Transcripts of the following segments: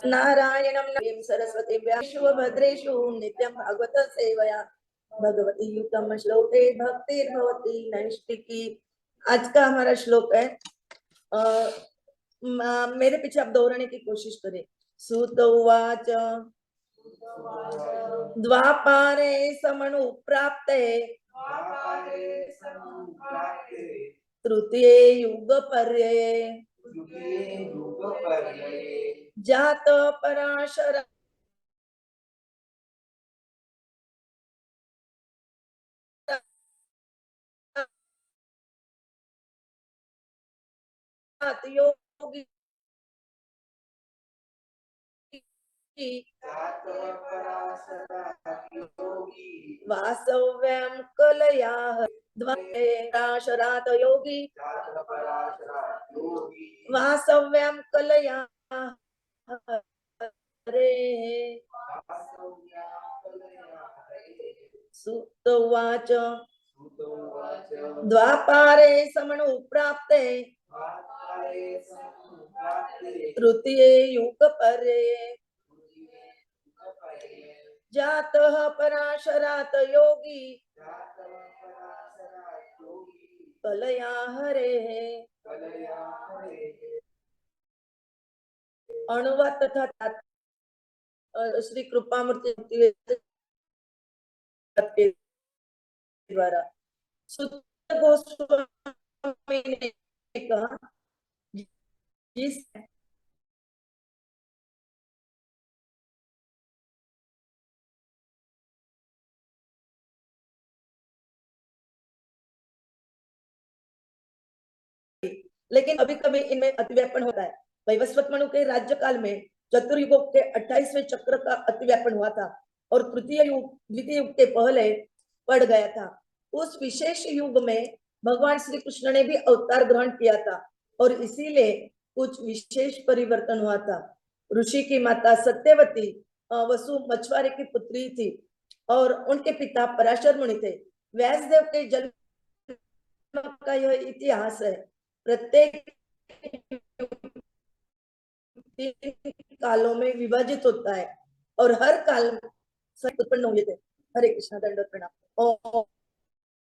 नारायणं नमः सरस्वती व्यासु भद्रेषु नित्यं भागवत सेवया भगवती युक्तम श्लोके भक्तिर्भवती नैष्टिकी। आज का हमारा श्लोक है। मेरे पीछे आप दोहराने की कोशिश करें। सुत उवाच द्वापारे समनु प्राप्ते तृतीये युग पर्यये जात पराशर योगी वासव्यं कलया द्वाराशरात योगी वासव्यं कलया हरे। सुत उवाच द्वापारे समनु प्राप्ते तृतीये युग पर्यये जातः पराशरात योगी कलया हरे। अनुवाद तथा श्री कृपामूर्ति द्वारा सुत गोस्वामी ने कहा जिस लेकिन कभी कभी इनमें अतिव्यापन होता है। वैवस्वत मनु के राज्य काल में चतुर्युगों के 28वें चक्र का अतिव्यापन हुआ था और तृतीय युग द्वितीय युग के पहले पड़ गया था। उस विशेष युग में भगवान श्री कृष्ण ने भी अवतार ग्रहण किया था और इसीलिए कुछ विशेष परिवर्तन हुआ था। ऋषि की माता सत्यवती वसु मछुआरे की पुत्री थी और उनके पिता पराशर मुनि थे। व्यासदेव के जन्म का यह इतिहास है। प्रत्येक कालों में विभाजित होता है और हर काल उत्पन्न हुए थे। हरे कृष्ण दंडवत प्रणाम।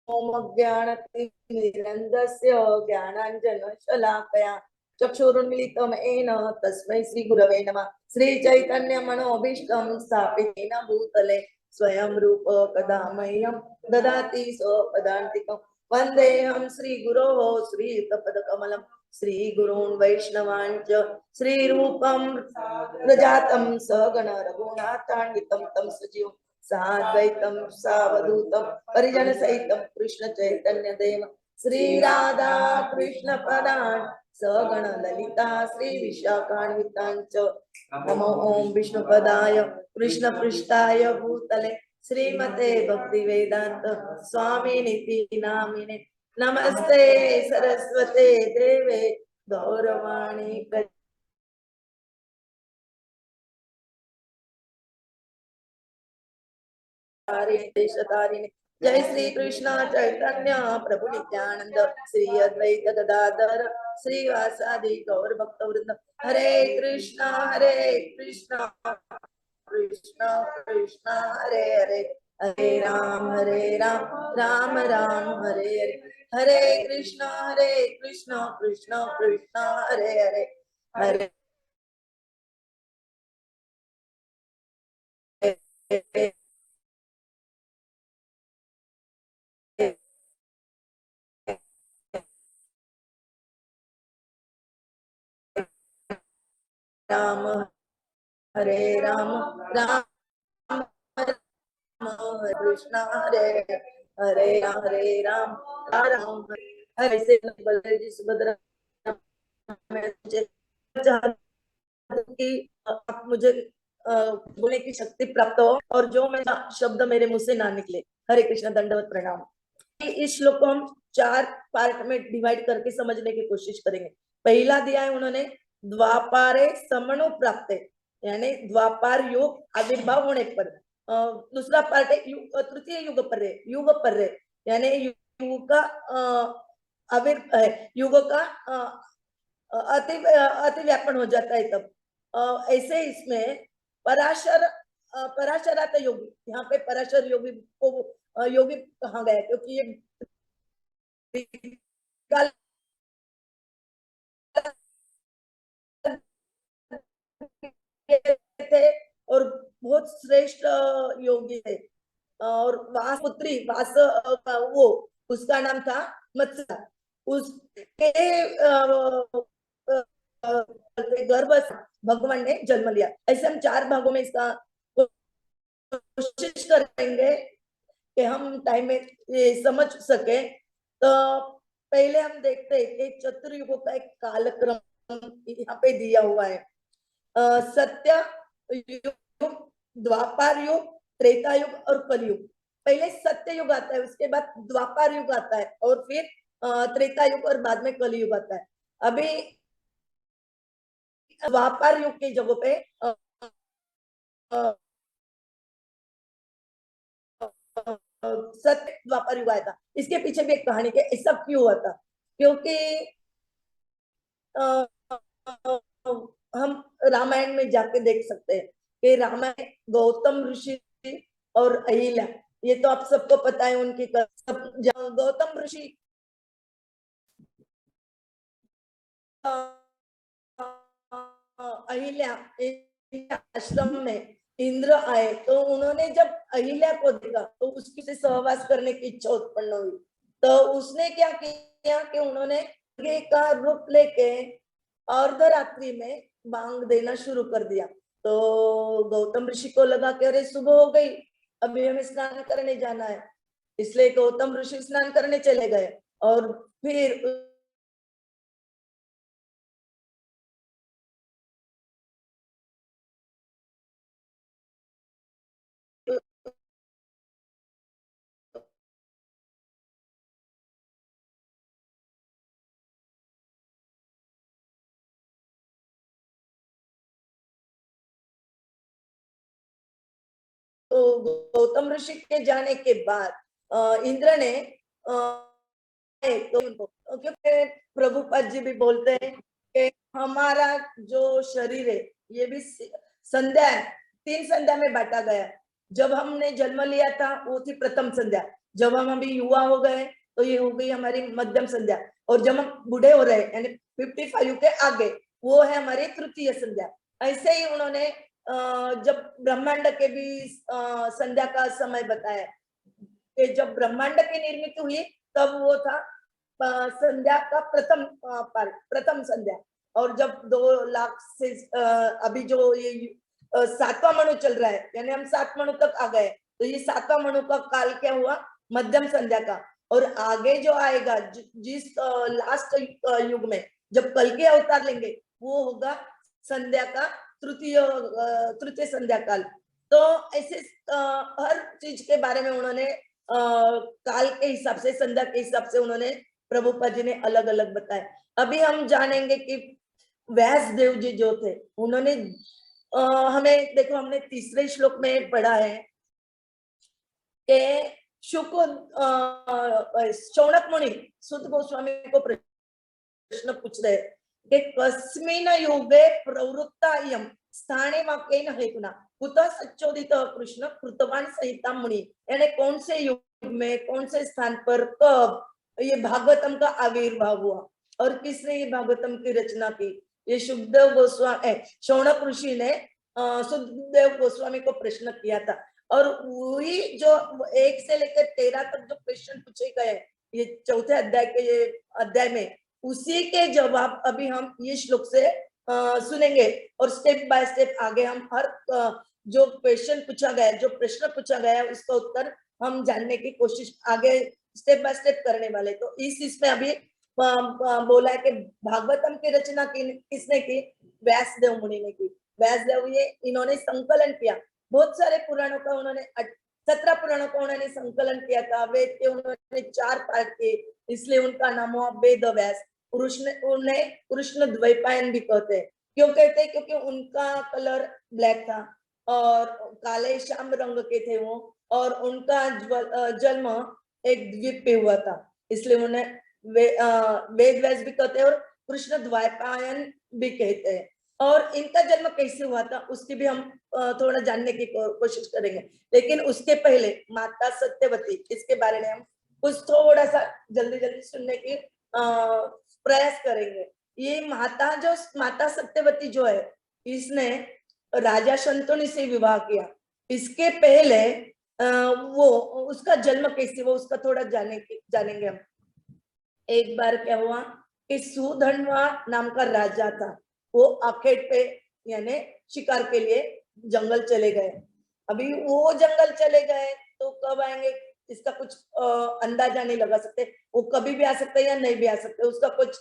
ओम अज्ञानतिमिरन्धस्य ज्ञानाञ्जनशलाकया चक्षुरुन्मीलितं येन तस्मै श्री गुरवे नमः। श्री चैतन्य मनोभीष्टं स्थापितेन भूतले स्वयं रूप कदा मह्यं ददाति स्वपदान्तिकं। वन्देऽहं श्रीगुरोः श्रीयुतपदकमलं श्रीगुरून् वैष्णवांश्च श्रीरूपं प्रजातं सहगण रघुनाथान्वितं तं सजीवं साद्वैतं सावधूतं परिजन सहितं कृष्ण चैतन्य देव श्री राधा कृष्ण पदान् सगण ललिता श्री विशाखान्वितांच। नमो ओम विष्णुपदाय कृष्ण पृष्ठाय भूतले श्रीमते भक्ति वेदांत स्वामिनिति नामिने नमस्ते सरस्वते देवे गौरवाणी देशतारिणे। जय श्री कृष्ण चैतन्य प्रभु नित्यानंद श्री अद्वैत गदाधर श्रीवासादि गौर भक्त वृंद। हरे कृष्ण कृष्ण कृष्ण हरे हरे हरे राम राम राम हरे हरे। हरे कृष्ण कृष्ण कृष्ण हरे हरे हरे राम हरे राम कृष्ण हरे हरे राम राम हरे से बलदेव सुभद्रा कि आप मुझे बोलने की शक्ति प्राप्त हो और जो मैं शब्द मेरे मुंह से ना निकले। हरे कृष्ण दंडवत प्रणाम। इस श्लोक को हम 4 पार्ट में डिवाइड करके समझने की कोशिश करेंगे। पहला दिया है उन्होंने द्वापारे समनु प्राप्त, यानी द्वापार युग आविर्भाव होने पर। दूसरा पार्ट है तृतीय युग पर यानी युग का युग का अति व्यापन हो जाता है तब। ऐसे इसमें पराशरात योगी, यहाँ पे पराशर योगी को योगी कहा गया क्योंकि ये काल थे और बहुत श्रेष्ठ योगी थे। और वासपुत्री वो उसका नाम था मत्स्य। उसके गर्भ से भगवान ने जन्म लिया। ऐसे हम 4 भागों में इसका कोशिश करेंगे कि हम टाइम में ये समझ सके। तो पहले हम देखते हैं कि चतुर्युगों का एक कालक्रम यहाँ पे दिया हुआ है। सत्य युग, द्वापर युग, त्रेता युग और कलयुग। पहले सत्य युग आता है, उसके बाद द्वापर युग आता है और फिर त्रेता युग और बाद में कलयुग आता है। अभी द्वापर युग की जगह पे सत्य द्वापर युग आया था। इसके पीछे भी एक कहानी के ऐसा क्यों हुआ था, क्योंकि हम रामायण में जाके देख सकते हैं कि रामायण गौतम ऋषि और अहिल्या, ये तो आप सबको पता है उनकी गौतम ऋषि अहिल्या आश्रम में इंद्र आए तो उन्होंने जब अहिल्या को देखा तो उसकी से सहवास करने की इच्छा उत्पन्न हुई। तो उसने क्या किया कि उन्होंने का रूप लेके अर्धरात्रि में बांग देना शुरू कर दिया। तो गौतम ऋषि को लगा कि अरे सुबह हो गई, अभी हमें स्नान करने जाना है। इसलिए गौतम ऋषि स्नान करने चले गए और फिर तो गौतम ऋषि के जाने के बाद इंद्र ने तो क्योंकि प्रभुपाद जी भी बोलते हैं कि हमारा जो शरीर है ये भी संध्या है, 3 संध्या में बांटा गया। जब हमने जन्म लिया था वो थी प्रथम संध्या, जब हम अभी युवा हो गए तो ये हो गई हमारी मध्यम संध्या, और जब हम बूढ़े हो रहे यानी 55 के आगे वो है हमारी तृतीय संध्या। ऐसे ही उन्होंने जब ब्रह्मांड के भी संध्या का समय बताया कि जब ब्रह्मांड की निर्मित हुई तब वो था संध्या का प्रथम संध्या। और जब 2 लाख से अभी जो ये 7वां मनु चल रहा है यानी हम 7 मनु तक आ गए, तो ये 7वां मनु का काल क्या हुआ, मध्यम संध्या का। और आगे जो आएगा जिस लास्ट युग में जब कल के अवतार लेंगे वो होगा संध्या का तृतीय संध्या काल। तो ऐसे हर चीज के बारे में उन्होंने काल के हिसाब से, संध्या के हिसाब से उन्होंने प्रभुपाद जी ने अलग अलग बताया। अभी हम जानेंगे कि व्यास देव जी जो थे उन्होंने हमें देखो, हमने 3रे श्लोक में पढ़ा है कि शौनक मुनि सुत गोस्वामी को प्रश्न पूछ रहे कि कस्मिन् युगे प्रवृत्ता इयं स्थाने वाक्येन हेतुना कुतः सच्चोदितः कृष्ण कृतवान संहिता मुनि, यानी कौन से युग में कौन से स्थान पर कब ये भागवतम का आविर्भाव हुआ और किसने ये भागवतम की रचना की। ये सुखदेव गोस्वामी शौनक ऋषि ने सुखदेव गोस्वामी को प्रश्न किया था। और वही जो 1 से लेकर 13 तक जो क्वेश्चन पूछे गए ये 4थे अध्याय के ये अध्याय में, उसी के जवाब अभी हम ये श्लोक से सुनेंगे। और स्टेप बाय स्टेप आगे हम हर जो क्वेश्चन पूछा गया, जो प्रश्न पूछा गया उसका उत्तर हम जानने की कोशिश आगे स्टेप बाय स्टेप करने वाले। तो इसमें अभी बोला है कि भागवतम की रचना किसने की, व्यासदेव मुनि ने की। व्यासदेव ये इन्होंने संकलन किया, बहुत सारे पुराणों का उन्होंने 17 पुराणों का उन्होंने संकलन किया था। वेद के उन्होंने 4 पार्ट किए, इसलिए उनका नाम हुआ वेद व्यास। उन्हें कृष्ण द्वैपायन भी कहते हैं। क्यों कहते हैं, क्योंकि उनका कलर ब्लैक था और काले श्याम रंग के थे वो, और उनका जन्म एक द्वीप पे हुआ था, इसलिए उन्हें वेद व्यास भी कहते हैं और कृष्ण द्वैपायन भी कहते हैं। और इनका जन्म कैसे हुआ था उसकी भी हम थोड़ा जानने की कोशिश करेंगे। लेकिन उसके पहले माता सत्यवती, इसके बारे में हम कुछ थोड़ा सा जल्दी जल्दी सुनने की प्रयास करेंगे। ये माता सत्यवती जो है, इसने राजा शंतनु से विवाह किया। इसके पहले वो उसका जन्म कैसे हुआ उसका थोड़ा जानेंगे हम। एक बार क्या हुआ कि सुधन्वा नाम का राजा था, वो आखेट पे यानी शिकार के लिए जंगल चले गए। अभी वो जंगल चले गए तो कब आएंगे इसका कुछ अंदाजा नहीं लगा सकते। वो कभी भी आ सकते या नहीं भी आ सकते, उसका कुछ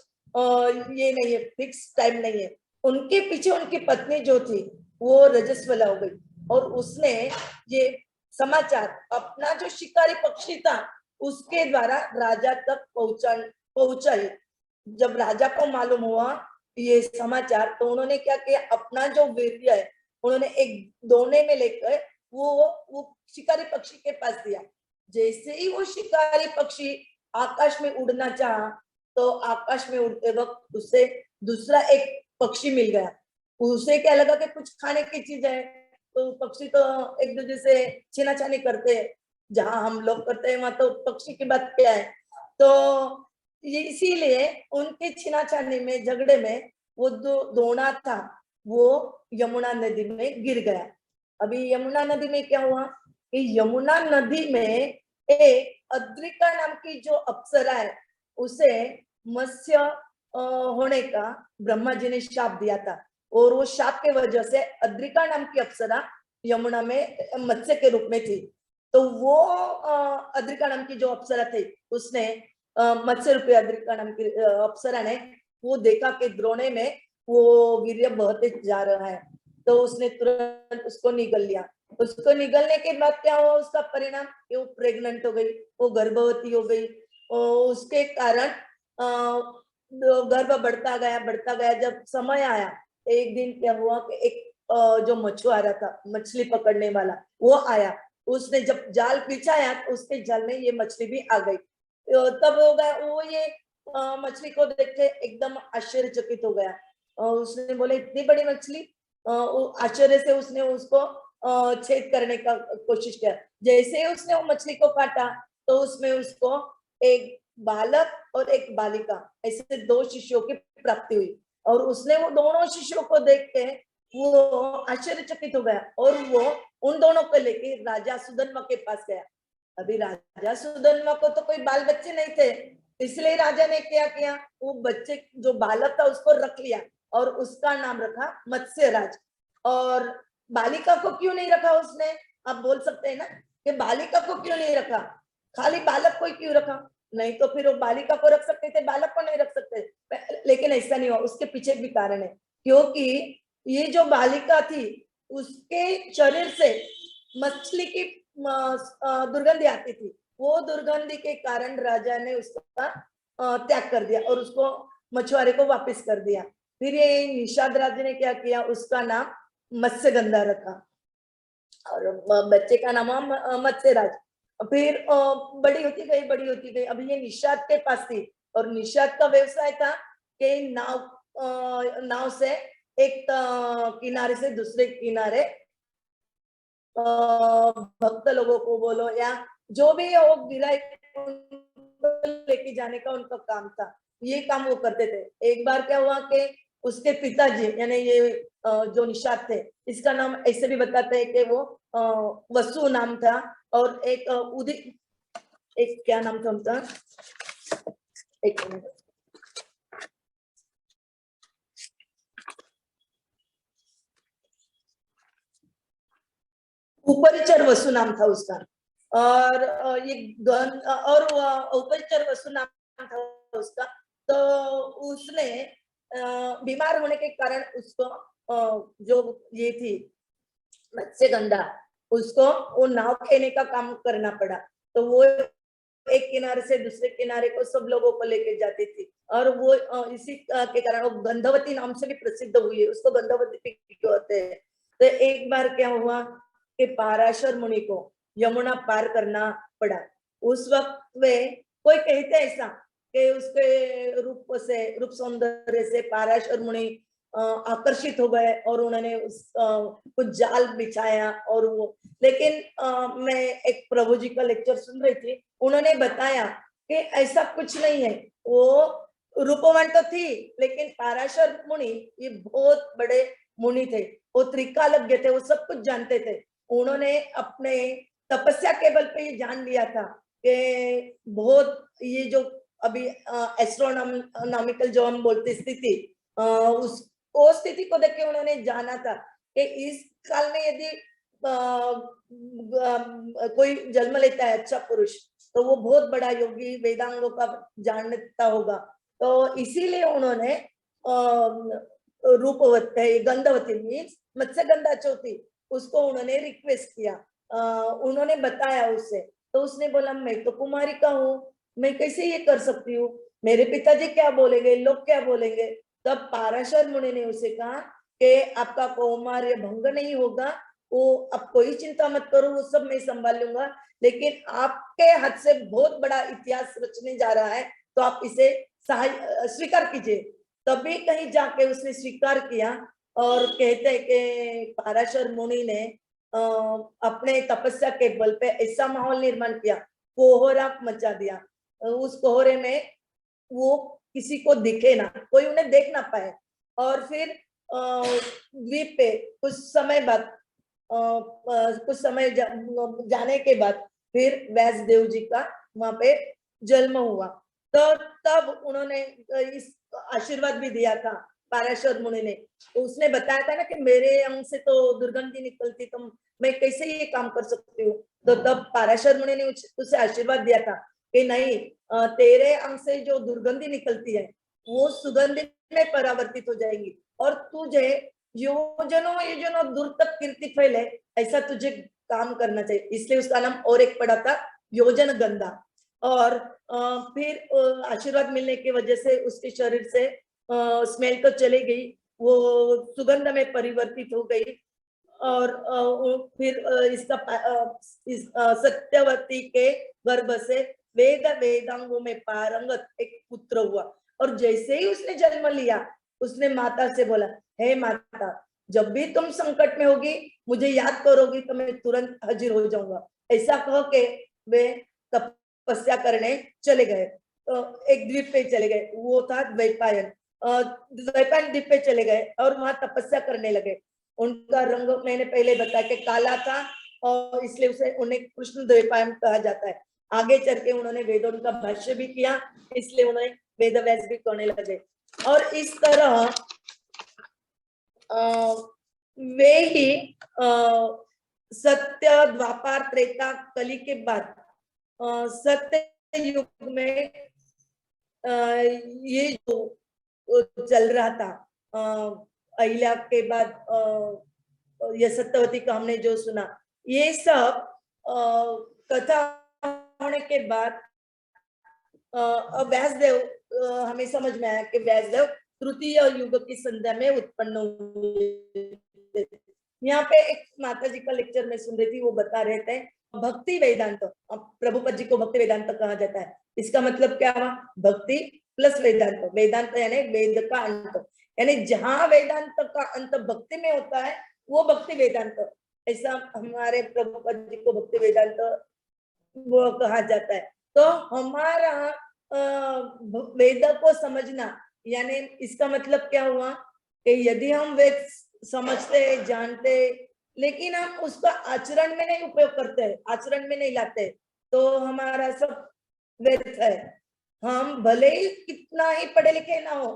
ये नहीं है, फिक्स टाइम नहीं है। उनके पीछे उनकी पत्नी जो थी वो रजस्वला हो गई, और उसने ये समाचार अपना जो शिकारी पक्षी था उसके द्वारा राजा तक पहुंचाई। जब राजा को मालूम हुआ ये समाचार, तो उन्होंने क्या किया, अपना जो वीर्य है उन्होंने एक दोने में लेकर वो शिकारी पक्षी के पास दिया। जैसे ही वो शिकारी पक्षी आकाश में उड़ना चाहा, तो आकाश में उड़ते वक्त उसे दूसरा एक पक्षी मिल गया। उसे क्या लगा कि कुछ खाने की चीज है, तो पक्षी तो एक दूसरे से छीनाछानी करते हैं, जहां हम लोग करते हैं वहां तो पक्षी की बात क्या है। तो इसीलिए उनके छीनाछानी में, झगड़े में वो जो दोना था वो यमुना नदी में गिर गया। अभी यमुना नदी में क्या हुआ कि यमुना नदी में एक अद्रिका नाम की जो अप्सरा है, उसे मत्स्य होने का ब्रह्मा जी ने शाप दिया था, और वो शाप के वजह से अद्रिका नाम की अप्सरा यमुना में मत्स्य के रूप में थी। तो वो अद्रिका नाम की जो अप्सरा थी उसने मत्स्य रूपी अद्रिका नाम की अप्सरा ने वो देखा कि द्रोणे में वो वीर्य बहते जा रहा है, तो उसने तुरंत उसको निगल लिया। उसको निगलने के बाद क्या हुआ, उसका परिणाम वो प्रेग्नेंट हो गई, वो गर्भवती हो गई। उसके कारण गर्भ बढ़ता गया। जब समय आया, एक दिन क्या हुआ कि एक जो मछुआरा था, मछली पकड़ने वाला, वो आया। उसने जब जाल बिछाया तो उसके जाल में ये मछली भी आ गई। तब हो गया वो ये मछली को देख के एकदम आश्चर्यचकित हो गया। उसने बोले इतनी बड़ी मछली, आश्चर्य से उसने उसको छेद करने का कोशिश किया। जैसे ही उसने वो मछली को काटा तो उसमें उसको एक बालक और एक बालिका, ऐसे दो शिष्यों की प्राप्ति हुई। और उसने वो दोनों शिष्यों को देख के वो आश्चर्यचकित हो गया, और वो उन दोनों को लेके राजा सुधन्वा के पास गया। अभी राजा सुधन्वा को तो कोई बाल बच्चे नहीं थे, इसलिए राजा ने क्या किया, वो बच्चे जो बालक था उसको रख लिया और उसका नाम रखा मत्स्यराज। और बालिका को क्यों नहीं रखा उसने, आप बोल सकते हैं ना कि बालिका को क्यों नहीं रखा, खाली बालक को क्यों रखा? नहीं तो फिर वो बालिका को रख सकते थे, बालक को नहीं रख सकते। लेकिन ऐसा नहीं हुआ, उसके पीछे भी कारण है। क्योंकि ये जो बालिका थी उसके शरीर से मछली की दुर्गंधी आती थी। वो दुर्गंधी के कारण राजा ने उसका त्याग कर दिया और उसको मछुआरे को वापस कर दिया। फिर ये निषाद राज ने क्या किया, उसका नाम मत्स्यगंधा रखा और बच्चे का नाम मत्स्यराज। फिर बड़ी होती गई। अभी ये निषाद के पास थी, और निषाद का व्यवसाय था कि नाव से एक किनारे से दूसरे किनारे भक्त लोगों को बोलो या जो भी हो गिराई लेके जाने का उनका काम था। ये काम वो करते थे। एक बार क्या हुआ कि उसके पिताजी यानी ये जो निषाद थे, इसका नाम ऐसे भी बताते हैं कि वो वसु नाम था, और एक उदित, एक क्या नाम था उनका, एक मिनट, उपरिचर वसु नाम था उसका। और ये और उपरिचर वसु नाम था उसका। तो उसने बीमार होने के कारण उसको जो ये थी मत्स्यगंधा, उसको वो नाव खेने का काम करना पड़ा। तो वो एक किनारे से दूसरे किनारे को सब लोगों को लेके जाती थी, और वो इसी के कारण वो गंधवती नाम से भी प्रसिद्ध हुई है। उसको गंधवती कहते हैं। तो एक बार क्या हुआ कि पाराशर मुनि को यमुना पार करना पड़ा। उस वक्त वे कोई कहते ऐसा कि उसके रूप सौंदर्य से पाराशर मुनि आकर्षित हो गए और उन्होंने कुछ जाल बिछाया और वो, लेकिन मैं एक प्रभु जी का लेक्चर सुन रही थी, उन्होंने बताया कि ऐसा कुछ नहीं है। वो रूपवान तो थी, लेकिन पाराशर मुनि ये बहुत बड़े मुनि थे, वो त्रिकालज्ञ थे, वो सब कुछ जानते थे। उन्होंने अपने तपस्या के बल पे ये जान लिया था कि बहुत ये जो अभी एस्ट्रोनॉमिकल जो हम बोलते स्थिति, उस वो स्थिति को देख के उन्होंने जाना था कि इस काल में यदि कोई जन्म लेता है अच्छा पुरुष, तो वो बहुत बड़ा योगी वेदांगों का जानता होगा। तो इसीलिए उन्होंने रूपवती गंधवती मीन्स मत्स्यगंधा चौथी, उसको उन्होंने रिक्वेस्ट किया। उन्होंने बताया उससे, तो उसने बोला मैं तो कुमारी का हूँ, मैं कैसे ये कर सकती हूँ, मेरे पिताजी क्या बोलेंगे, लोग क्या बोलेंगे। तब पाराशर मुनि ने उसे कहा कि आपका कौमार्य भंग नहीं होगा, वो आप कोई चिंता मत करो, वो सब मैं संभाल लूंगा, लेकिन आपके हाथ से बहुत बड़ा इतिहास रचने जा रहा है, तो आप इसे स्वीकार कीजिए। तभी कहीं जाके उसने स्वीकार किया और कहते हैं कि पाराशर मुनि ने अपने तपस्या के बल पे ऐसा माहौल निर्माण किया, कोहरा मचा दिया। उस कोहरे में वो किसी को दिखे ना, कोई उन्हें देख ना पाए। और फिर द्वीप पे कुछ समय बाद कुछ समय जाने के बाद फिर व्यास देव जी का वहां पे जन्म हुआ। तो तब उन्होंने इस आशीर्वाद भी दिया था पाराशर मुनि ने। तो उसने बताया था ना कि मेरे अंग से तो दुर्गंधी निकलती, तो मैं कैसे ये काम कर सकती हूँ। तो तब पाराशर मुनि ने उसे आशीर्वाद दिया था कि नहीं, तेरे अंग से जो दुर्गंधी निकलती है वो सुगंध में परावर्तित हो जाएगी, और तुझे योजनों योजनों दूर तक कीर्ति फैले, ऐसा तुझे काम करना चाहिए। इसलिए उसका नाम और एक पड़ा था योजन गंधा। और फिर आशीर्वाद मिलने की वजह से उसके शरीर से स्मेल तो चली गई, वो सुगंध में परिवर्तित हो गई। और फिर सत्यवती के गर्भ से वेद वेदांगों में पारंगत एक पुत्र हुआ। और जैसे ही उसने जन्म लिया, उसने माता से बोला, हे माता, जब भी तुम संकट में होगी मुझे याद करोगी तो मैं तुरंत हाजिर हो जाऊंगा। ऐसा कह के वे तपस्या करने चले गए। तो एक द्वीप पे चले गए, वो था द्वैपायन। द्वैपायन द्वीप पे चले गए और वहां तपस्या करने लगे। उनका रंग मैंने पहले बताया कि काला था, और इसलिए उसे उन्हें कृष्ण द्वैपायन कहा जाता है। आगे चल के उन्होंने वेदों का भाष्य भी किया, इसलिए उन्हें वेद व्यास भी कहने लगे। और इस तरह वे ही सत्य द्वापर त्रेता कली के बाद सत्य युग में ये जो चल रहा था, अहिल्या के बाद ये सत्यवती का हमने जो सुना, ये सब कथा होने के बाद व्यासदेव, हमें समझ में आया कि व्यासदेव तृतीय युग की संध्या में उत्पन्न हुए। यहाँ पे एक माता जी का लेक्चर में सुन रही थी, वो बता रहे थे भक्ति वेदांत, प्रभुपद जी को भक्ति वेदांत कहा जाता है। इसका मतलब क्या हुआ, भक्ति प्लस वेदांत। वेदांत यानी वेद का अंत, यानी जहां वेदांत का अंत भक्ति में होता है वो भक्ति वेदांत। ऐसा हमारे प्रभुपद जी को भक्ति वेदांत वो कहा जाता है। तो हमारा वेद को समझना, यानी इसका मतलब क्या हुआ कि यदि हम वेद समझते जानते, लेकिन हम उसका आचरण में नहीं उपयोग करते, आचरण में नहीं लाते, तो हमारा सब व्यर्थ है। हम भले ही कितना ही पढ़े लिखे ना हो,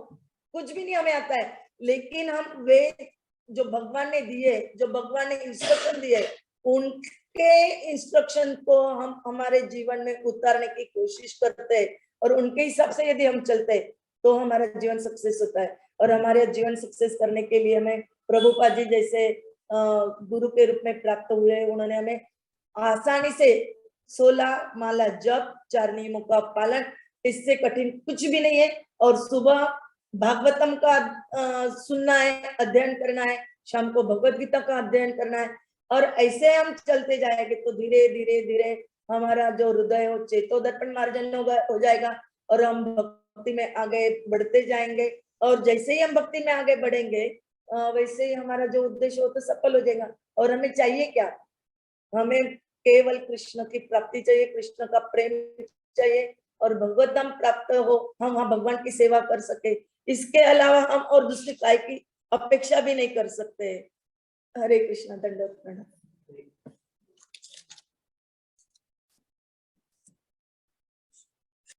कुछ भी नहीं हमें आता है, लेकिन हम वेद जो भगवान ने दिए, जो भगवान ने इंस्ट्रक्शन दिए, उनके इंस्ट्रक्शन को हम हमारे जीवन में उतारने की कोशिश करते हैं, और उनके हिसाब से यदि हम चलते हैं तो हमारा जीवन सक्सेस होता है। और हमारे जीवन सक्सेस करने के लिए हमें प्रभुपाद जी जैसे गुरु के रूप में प्राप्त हुए, उन्होंने हमें आसानी से 16 माला जप, 4 नियमों का पालन, इससे कठिन कुछ भी नहीं है। और सुबह भागवतम का सुनना है, अध्ययन करना है, शाम को भगवत गीता का अध्ययन करना है, और ऐसे हम चलते जाएंगे तो धीरे धीरे धीरे हमारा जो हृदय हो चेतो दर्पण मार्जन हो जाएगा, और हम भक्ति में आगे बढ़ते जाएंगे। और जैसे ही हम भक्ति में आगे बढ़ेंगे वैसे ही हमारा जो उद्देश्य हो तो सफल हो जाएगा। और हमें चाहिए क्या? हमें केवल कृष्ण की प्राप्ति चाहिए, कृष्ण का प्रेम चाहिए और भगवत धाम प्राप्त हो, हम वहां भगवान की सेवा कर सके। इसके अलावा हम और दूसरी काय की अपेक्षा भी नहीं कर सकते। हरे कृष्ण। दंडवत प्रणाम।